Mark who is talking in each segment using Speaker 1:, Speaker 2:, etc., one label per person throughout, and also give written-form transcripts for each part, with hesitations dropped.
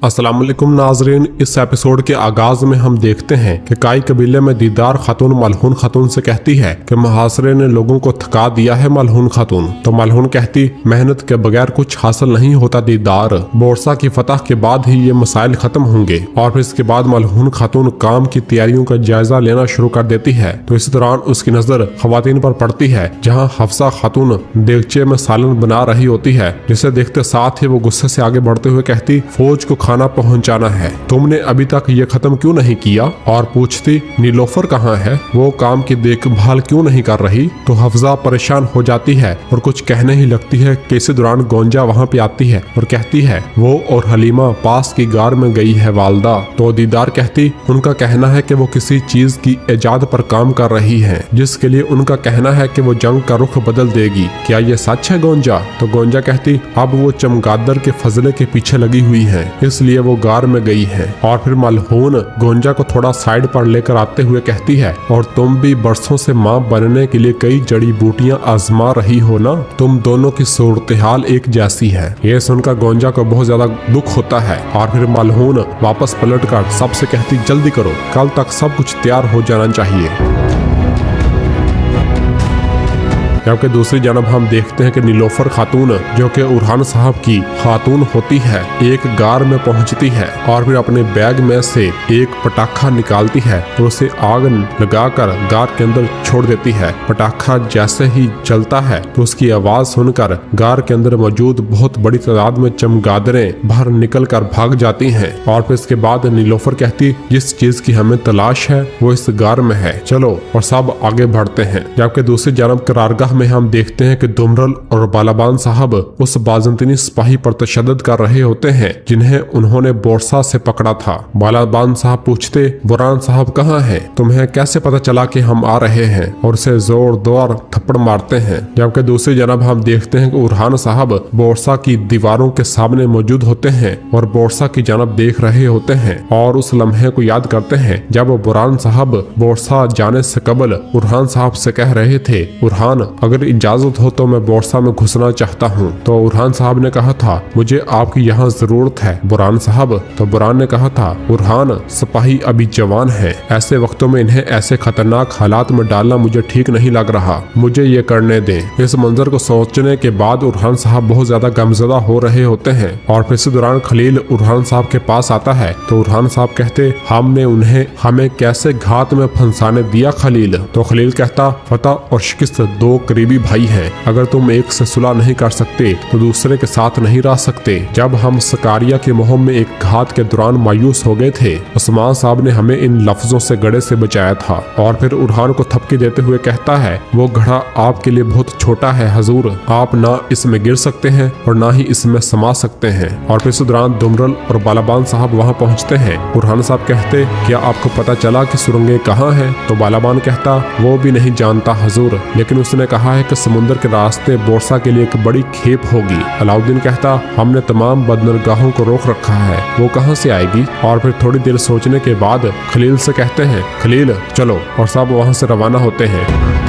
Speaker 1: अस्सलाम वालेकुम नाजरीन, इस एपिसोड के आगाज में हम देखते हैं कि काई कबीले में दीदार खातून मलहून खातून से कहती है कि मुहासरे ने लोगों को थका दिया है मलहून खातून। तो मलहून कहती, मेहनत के बगैर कुछ हासिल नहीं होता दीदार, बोरसा की फतह के बाद ही ये मसाइल खत्म होंगे। और फिर इसके बाद मलहून खातून काम की तैयारियों का जायजा लेना शुरू कर देती है। तो इस दौरान उसकी नजर खवातीन पर पड़ती है, जहाँ हफ्सा खातून देगचे में सालन बना रही होती है, जिसे देखते साथ ही वो गुस्से से आगे बढ़ते हुए कहती, फौज को खाना पहुंचाना है, तुमने अभी तक ये खत्म क्यों नहीं किया? और पूछती, नीलोफर कहाँ है, वो काम की देखभाल क्यों नहीं कर रही? तो हफ्जा परेशान हो जाती है और कुछ कहने ही लगती है कि इसी दौरान गोंजा वहाँ पे आती है और कहती है, वो और हलीमा पास की गार में गई है वालदा। तो दीदार कहती, उनका कहना है कि वो किसी चीज की इजाद पर काम कर रही है, जिसके लिए उनका कहना है कि वो जंग का रुख बदल देगी। क्या ये सच है गोंजा? तो गोंजा कहती, अब वो चमगादड़ के फजले के पीछे लगी हुई है, इसलिए वो गार में गई है। और फिर मलहून गोंजा को थोड़ा साइड पर लेकर आते हुए कहती है, और तुम भी बरसों से माँ बनने के लिए कई जड़ी बूटियां आजमा रही हो ना, तुम दोनों की सूरत हाल एक जैसी है। ये सुनकर गोंजा को बहुत ज्यादा दुख होता है। और फिर मलहून वापस पलटकर सबसे कहती, जल्दी करो, कल तक सब कुछ तैयार हो जाना चाहिए। जबकि दूसरी जानब हम देखते हैं कि नीलोफर खातून, जो कि उरहान साहब की खातून होती है, एक गार में पहुंचती है और फिर अपने बैग में से एक पटाखा निकालती है और उसे आग लगाकर गार के अंदर छोड़ देती है। पटाखा जैसे ही चलता है तो उसकी आवाज सुनकर गार के अंदर मौजूद बहुत बड़ी तादाद में चमगादड़ें बाहर निकल कर भाग जाती हैं। और फिर इसके बाद नीलोफर कहती, जिस चीज की हमें तलाश है वो इस गार में है, चलो। और सब आगे बढ़ते हैं। जबकि दूसरी जानब करारगाह में हम देखते हैं कि दुमरल और बालाबान साहब उस बाजंतीनी सिपाही पर तशद्दुद कर रहे होते हैं जिन्हें उन्होंने बोरसा से पकड़ा था। बालाबान साहब पूछते, बुरान साहब कहाँ हैं? तुम्हें कैसे पता चला कि हम आ रहे हैं? और उसे जोरदार थप्पड़ मारते हैं। जबकि दूसरी जानब हम देखते हैं कि उरहान साहब बोरसा की दीवारों के सामने मौजूद होते हैं और बोरसा की जानब देख रहे होते हैं और उस लम्हे को याद करते हैं जब बुरान साहब बोरसा जाने से कबल उरहान साहब से कह रहे थे, उरहान अगर इजाजत हो तो मैं बोरसा में घुसना चाहता हूँ। तो उरहान साहब ने कहा था, मुझे आपकी यहाँ जरूरत है बुरान साहब। तो बुरान ने कहा था, उरहान सिपाही अभी जवान है, ऐसे वक्तों में इन्हें ऐसे खतरनाक हालात में डालना मुझे ठीक नहीं लग रहा, मुझे ये करने दें। इस मंजर को सोचने के बाद उरहान साहब बहुत ज्यादा गमजदा हो रहे होते हैं। और फिर इसी दौरान खलील उरहान साहब के पास आता है। तो उरहान साहब कहते, हमने उन्हें हमें कैसे घात में फंसाने दिया खलील? तो खलील कहता, फतह और शिकस्त दो करीबी भाई हैं, अगर तुम एक से सुलह नहीं कर सकते तो दूसरे के साथ नहीं रह सकते। जब हम सकारिया की मुहिम में एक घात के दौरान मायूस हो गए थे, उस्मान साहब ने हमें इन लफ्जों से गड़े से बचाया था। और फिर उरहान को थपकी देते हुए कहता है, वो घड़ा आपके लिए बहुत छोटा है हजूर, आप ना इसमें गिर सकते हैं और ना ही इसमें समा सकते हैं। और फिर इस दौरान दुमरल और बालाबान साहब वहाँ पहुँचते हैं। उरहान साहब कहते, क्या आपको पता चला कि सुरंगें कहाँ हैं? तो बालाबान कहता, वो भी नहीं जानता हजूर, लेकिन उसने कहा है कि समुद्र के रास्ते बोरसा के लिए एक बड़ी खेप होगी। अलाउद्दीन कहता, हमने तमाम बंदरगाहों को रोक रखा है, वो कहाँ से आएगी? और फिर थोड़ी देर सोचने के बाद खलील से कहते हैं, खलील चलो। और सब वहाँ से रवाना होते हैं।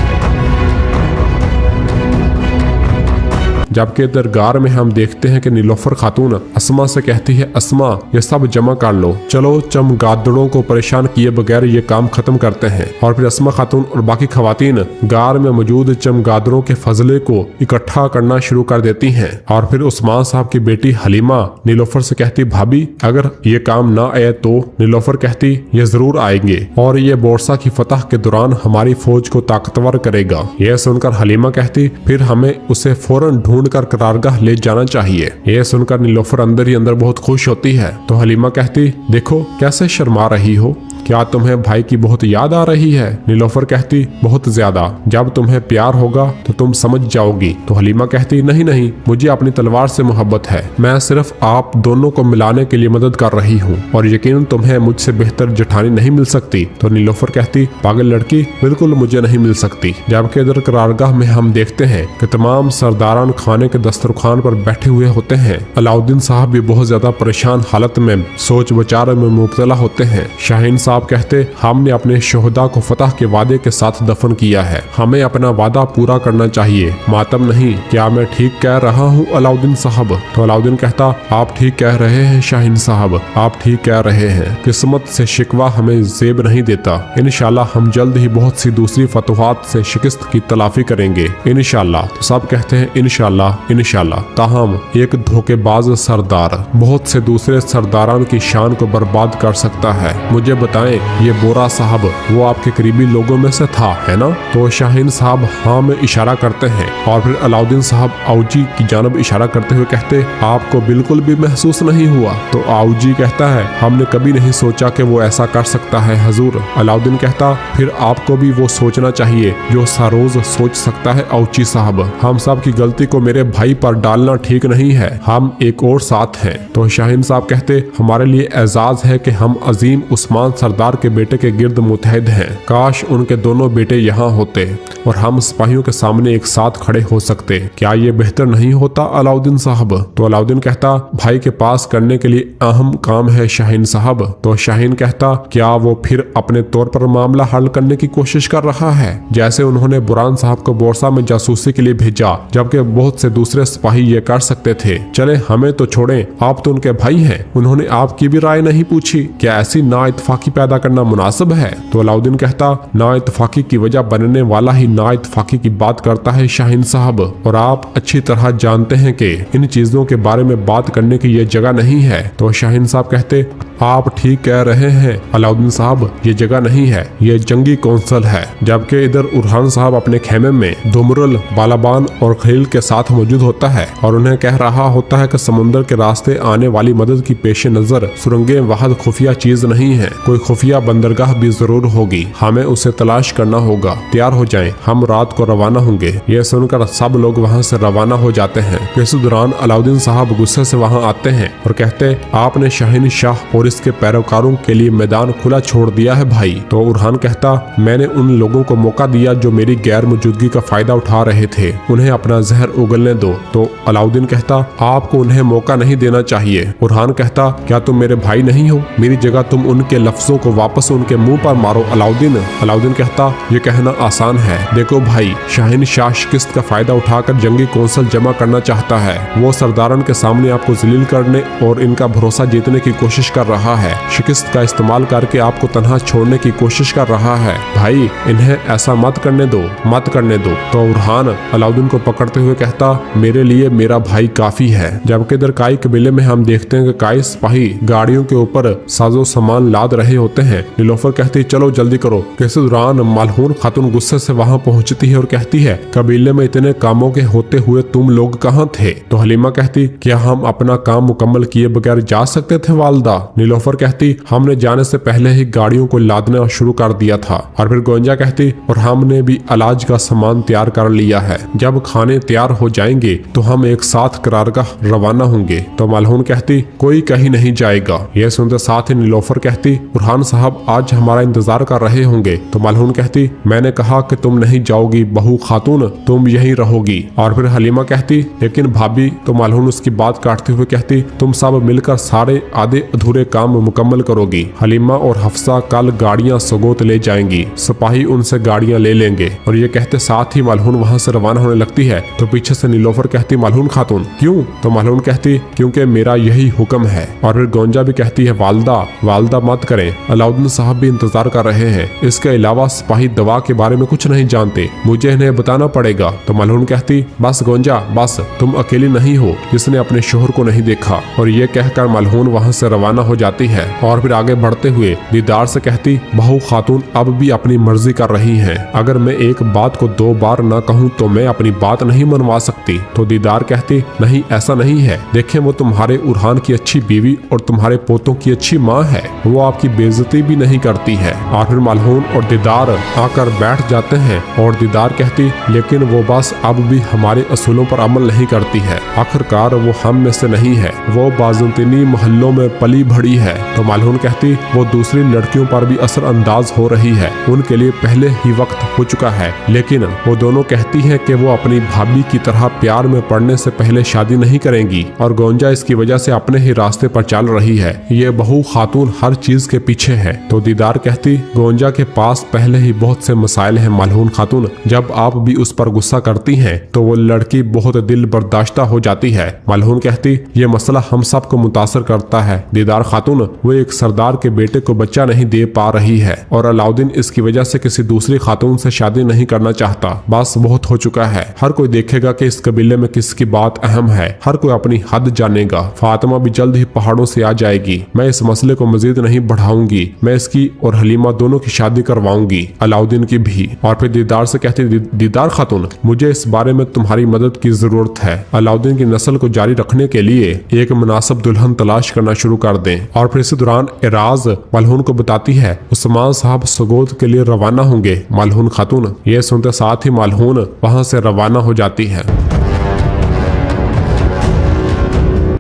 Speaker 1: जबकि दरगार में हम देखते हैं कि नीलोफर खातून अस्मा से कहती है, अस्मा ये सब जमा कर लो, चलो चमगादड़ों को परेशान किए बगैर ये काम खत्म करते हैं। और फिर अस्मा खातून और बाकी खवातीन गार में मौजूद चमगादड़ों के फजले को इकट्ठा करना शुरू कर देती हैं। और फिर उस्मान साहब की बेटी हलीमा नीलोफर से कहती, भाभी अगर ये काम ना आए तो? नीलोफर कहती, ये जरूर आएंगे और ये बोरसा की फतह के दौरान हमारी फौज को ताकतवर करेगा। यह सुनकर हलीमा कहती, फिर हमें उसे फौरन ढूंढ कर करारगाह ले जाना चाहिए। यह सुनकर नीलोफर अंदर ही अंदर बहुत खुश होती है। तो हलीमा कहती, देखो कैसे शर्मा रही हो, क्या तुम्हें भाई की बहुत याद आ रही है? नीलोफर कहती, बहुत ज्यादा, जब तुम्हें प्यार होगा तो तुम समझ जाओगी। तो हलीमा कहती, नहीं नहीं, मुझे अपनी तलवार से मोहब्बत है, मैं सिर्फ आप दोनों को मिलाने के लिए मदद कर रही हूँ और यकीनन तुम्हें मुझसे बेहतर जेठानी नहीं मिल सकती। तो नीलोफर कहती, पागल लड़की, बिल्कुल मुझे नहीं मिल सकती। जबकि इधर करारगाह में हम देखते हैं कि तमाम सरदारान खाने के दस्तरखान पर बैठे हुए होते हैं। अलाउद्दीन साहब भी बहुत ज्यादा परेशान हालत में सोच विचार में मुब्तला होते हैं। शाहीन साहब कहते हमने अपने शोहदा को फतह के वादे के साथ दफन किया है, हमें अपना वादा पूरा करना चाहिए, मातम नहीं। क्या मैं ठीक कह रहा हूँ अलाउद्दीन साहब? तो अलाउद्दीन कहता आप ठीक कह रहे हैं शाहीन साहब, आप ठीक कह रहे हैं। किस्मत से शिकवा हमें जेब नहीं देता। इंशाल्लाह हम जल्द ही बहुत सी दूसरी फतवाहत से शिकस्त की तलाफी करेंगे इंशाल्लाह। तो सब कहते हैं इंशाल्लाह इंशाल्लाह। ताहम एक धोखेबाज सरदार बहुत से दूसरे सरदारान की शान को बर्बाद कर सकता है। मुझे बताएं ये बोरा साहब वो आपके करीबी लोगों में से था, है ना? तो शाहीन साहब हाँ में इशारा करते हैं और फिर अलाउद्दीन साहब आऊजी की जानब इशारा करते हुए कहते आपको बिल्कुल भी महसूस नहीं हुआ? तो आऊजी कहता है हमने कभी नहीं सोचा कि वो ऐसा कर सकता है हजूर। अलाउद्दीन कहता फिर आपको भी वो सोचना चाहिए जो सरोज सोच सकता है आऊजी साहब। हम सब की गलती को मेरे भाई पर डालना ठीक नहीं है, हम एक और साथ हैं। तो शाहीन साहब कहते हमारे लिए एजाज है कि हम अजीम उस्मान सरदार के बेटे के गिर्द मुतहद हैं। काश उनके दोनों बेटे यहाँ होते और हम सिपाहियों के सामने एक साथ खड़े हो सकते। क्या ये बेहतर नहीं होता अलाउद्दीन साहब? तो अलाउद्दीन कहता भाई के पास करने के लिए अहम काम है शाहीन साहब। तो शाहीन कहता क्या वो फिर अपने तौर पर मामला हल करने की कोशिश कर रहा है, जैसे उन्होंने बुरान साहब को बोरसा में जासूसी के लिए भेजा, जबकि बहुत से दूसरे सिपाही ये कर सकते थे। चले हमें तो छोड़ें, आप तो उनके भाई हैं, उन्होंने आपकी भी राय नहीं पूछी। क्या ऐसी ना इत्तफाकी पैदा करना मुनासिब है? तो अलाउद्दीन कहता ना इत्तफाकी की वजह बनने वाला ही ना इत्तफाकी की बात करता है शाहीन साहब, और आप अच्छी तरह जानते हैं कि इन चीजों के बारे में बात करने की ये जगह नहीं है। तो शाहीन साहब कहते आप ठीक कह रहे हैं अलाउद्दीन साहब, ये जगह नहीं है, ये जंगी कौंसल है। जबकि इधर उरहान साहब अपने खेमे में दुमरुल, बालाबान और खलील के साथ मौजूद होता है और उन्हें कह रहा होता है कि समुद्र के रास्ते आने वाली मदद की पेश नजर सुरंगें वाहद खुफिया चीज नहीं है, कोई खुफिया बंदरगाह भी जरूर होगी, हमें उसे तलाश करना होगा। तैयार हो जाएं, हम रात को रवाना होंगे। ये सुनकर सब लोग वहाँ से रवाना हो जाते हैं। इस दौरान अलाउद्दीन साहब गुस्से से वहाँ आते हैं और कहते आपने शाहीन शाह और इसके पैरोकारों के लिए मैदान खुला छोड़ दिया है भाई। तो उरहान कहता मैंने उन लोगों को मौका दिया जो मेरी गैर मौजूदगी का फायदा उठा रहे थे, उन्हें अपना जहर उगलने दो। तो अलाउद्दीन कहता आपको उन्हें मौका नहीं देना चाहिए। उरहान कहता क्या तुम मेरे भाई नहीं हो? मेरी जगह तुम उनके लफ्जों को वापस उनके मुंह पर मारो अलाउद्दीन। अलाउद्दीन कहता ये कहना आसान है, देखो भाई शाहीन शाह शिकस्त का फायदा उठाकर जंगी कौंसल जमा करना चाहता है। वो सरदारन के सामने आपको जलील करने और इनका भरोसा जीतने की कोशिश कर रहा है, शिकस्त का इस्तेमाल करके आपको तन्हा छोड़ने की कोशिश कर रहा है। भाई इन्हें ऐसा मत करने दो, मत करने दो। तो उरहान अलाउद्दीन को पकड़ते हुए कहता मेरे लिए मेरा भाई काफी है। जबकि इधर काई कबीले में हम देखते हैं कि काई सिपाही गाड़ियों के ऊपर साजो सामान लाद रहे होते हैं। नीलोफर कहती चलो जल्दी करो। इस दौरान मलहून खातून गुस्से से वहाँ पहुँचती है और कहती है कबीले में इतने कामों के होते हुए तुम लोग कहाँ थे? तो हलीमा कहती क्या हम अपना काम मुकम्मल किए बगैर जा सकते थे वालदा? नीलोफर कहती हमने जाने से पहले ही गाड़ियों को लादना शुरू कर दिया था। और फिर गोंजा कहती और हमने भी इलाज का सामान तैयार कर लिया है, जब खाने तैयार हो जाएंगे तो हम एक साथ करारगाह रवाना होंगे। तो मलहून कहती कोई कहीं नहीं जाएगा। यह सुनते साथ ही नीलोफर कहती उरहान साहब आज हमारा इंतजार कर रहे होंगे। तो मलहून कहती मैंने कहा कि तुम नहीं जाओगी बहू खातून, तुम यहीं रहोगी। और फिर हलीमा कहती लेकिन भाभी। तो मलहून उसकी बात काटते हुए कहती तुम सब मिलकर सारे आधे अधूरे काम मुकम्मल करोगी। हलीमा और हफ्सा कल गाड़ियां सगोत ले जाएंगी, सिपाही उनसे गाड़ियां ले लेंगे। और ये कहते साथ ही मलहून वहां से रवाना होने लगती है। तो पीछे से नीलोफर कहती मलहून खातून क्यों? तो मलहून कहती क्योंकि मेरा यही हुक्म है। और फिर गोंजा भी कहती है वालदा मत करें, अलाउद्दीन साहब भी इंतजार कर रहे हैं। इसके अलावा सिपाही दवा के बारे में कुछ नहीं जानते, मुझे इन्हें बताना पड़ेगा। तो मलहून कहती बस गोंजा बस, तुम अकेली नहीं हो जिसने अपने शोहर को नहीं देखा। और ये कहकर मलहून वहाँ से रवाना हो जाती है। और फिर आगे बढ़ते हुए दीदार से कहती बहू खातून अब भी अपनी मर्जी कर रही हैं, अगर मैं एक बात को 2 बार न कहूँ तो मैं अपनी बात नहीं मनवा सकती। तो दीदार कहती नहीं ऐसा नहीं है, देखें वो तुम्हारे उरहान की अच्छी बीवी और तुम्हारे पोतों की अच्छी माँ है, वो आपकी बेइज्जती भी नहीं करती है। और फिर मलहून और दीदार आकर बैठ जाते हैं और दीदार कहती लेकिन वो बस अब भी हमारे असूलों पर अमल नहीं करती है, आखिरकार वो हम में से नहीं है, वो बाजुंतनी मोहल्लों में पली भड़ी है। तो मलहून कहती वो दूसरी लड़कियों पर भी असर अंदाज हो रही है, उनके लिए पहले ही वक्त हो चुका है। लेकिन वो दोनों कहती हैं कि वो अपनी भाभी की तरह प्यार में पड़ने से पहले शादी नहीं करेंगी और गोंजा इसकी वजह से अपने ही रास्ते पर चल रही है। ये बहू खातून हर चीज के पीछे पीछे है। तो दीदार कहती, गोंजा के पास पहले ही बहुत से मसाइल हैं मलहून खातून, जब आप भी उस पर गुस्सा करती हैं तो वो लड़की बहुत दिल बर्दाश्ता हो जाती है। मलहून कहती, ये मसला हम सब को मुतासर करता है दीदार खातून, वो एक सरदार के बेटे को बच्चा नहीं दे पा रही है और अलाउद्दीन इसकी वजह से किसी दूसरी खातून से शादी नहीं करना चाहता। बस बहुत हो चुका है, हर कोई देखेगा कि इस कबीले में किसकी बात अहम है, हर कोई अपनी हद जानेगा। फातिमा भी जल्द ही पहाड़ों से आ जाएगी। मैं इस मसले को मजीद नहीं बढ़ाऊंगी, मैं इसकी और हलीमा दोनों की शादी करवाऊंगी, अलाउद्दीन की भी। और फिर दीदार से कहती, दीदार खातून, मुझे इस बारे में तुम्हारी मदद की जरूरत है। अलाउद्दीन की नस्ल को जारी रखने के लिए एक मुनासिब दुल्हन तलाश करना शुरू कर दें। और फिर इसी दौरान एराज मलहून को बताती है, उस्मान साहब सगोद के लिए रवाना होंगे मलहून खातून। ये सुनते साथ ही मलहून वहां से रवाना हो जाती है।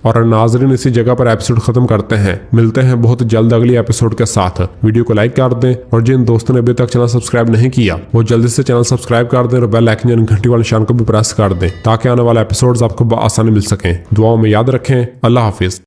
Speaker 1: और नाजरीन, इसी जगह पर एपिसोड खत्म करते हैं। मिलते हैं बहुत जल्द अगली एपिसोड के साथ। वीडियो को लाइक कर दें और जिन दोस्तों ने अभी तक चैनल सब्सक्राइब नहीं किया वो जल्दी से चैनल सब्सक्राइब कर दें और बेल आइकन यानी घंटी वाले निशान को भी प्रेस कर दें ताकि आने वाला एपिसोड्स आपको आसानी मिल सकें। दुआओं में याद रखें। अल्लाह हाफिज।